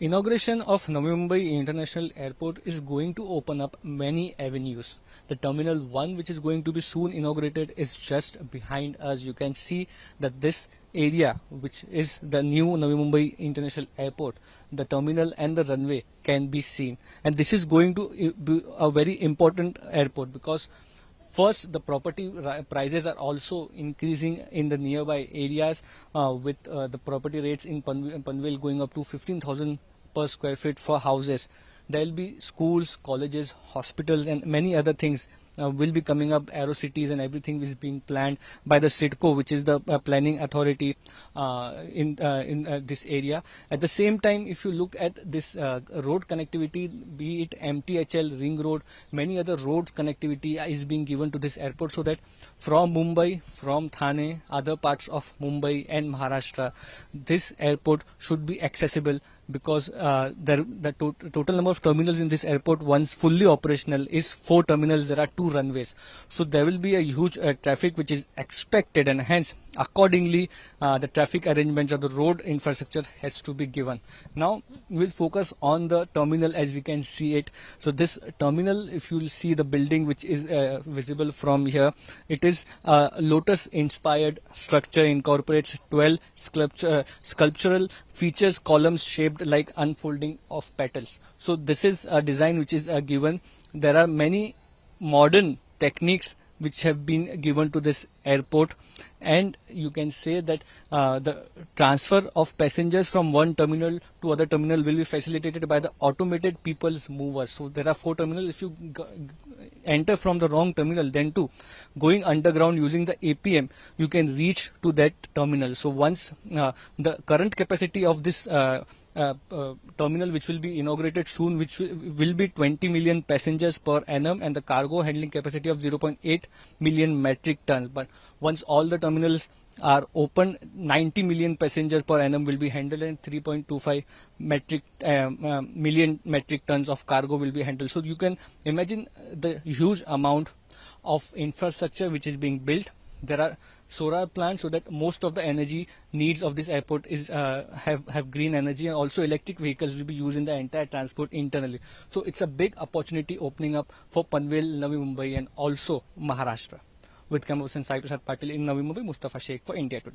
Inauguration of Navi Mumbai International Airport is going to open up many avenues. The Terminal 1, which is going to be soon inaugurated, is just behind us. You can see that this area, which is the new Navi Mumbai International Airport, the terminal and the runway can be seen. And this is going to be a very important airport because first, the property prices are also increasing in the nearby areas with the property rates in Panvel going up to 15,000 per square feet for houses. There will be schools, colleges, hospitals and many other things will be coming up. Aero cities and everything is being planned by the SIDCO, which is the planning authority in this area. At the same time, if you look at this road connectivity, be it MTHL, Ring Road, many other roads connectivity is being given to this airport, so that from Mumbai, from Thane, other parts of Mumbai and Maharashtra, this airport should be accessible because the total number of terminals in this airport, once fully operational, is 4 terminals. There are 2 runways, so there will be a huge traffic which is expected, and hence accordingly the traffic arrangements or the road infrastructure has to be given. Now we'll focus on the terminal as we can see it. So this terminal, if you'll see the building which is visible from here, it is a lotus inspired structure, incorporates 12 sculptural features, columns shaped like unfolding of petals. So this is a design which is given. There are many modern techniques which have been given to this airport, and you can say that the transfer of passengers from one terminal to other terminal will be facilitated by the automated people's movers. So there are 4 terminals. If you enter from the wrong terminal, then too going underground using the APM, you can reach to that terminal. So once the current capacity of this terminal, which will be inaugurated soon, which will be 20 million passengers per annum, and the cargo handling capacity of 0.8 million metric tons. But once all the terminals are open, 90 million passengers per annum will be handled, and 3.25 million metric tons of cargo will be handled. So you can imagine the huge amount of infrastructure which is being built. There are solar plants, so that most of the energy needs of this airport is have green energy, and also electric vehicles will be used in the entire transport internally. So it's a big opportunity opening up for Panvel, Navi Mumbai and also Maharashtra. With camera person Sai Prasad Patil in Navi Mumbai, Mustafa Sheikh for India Today.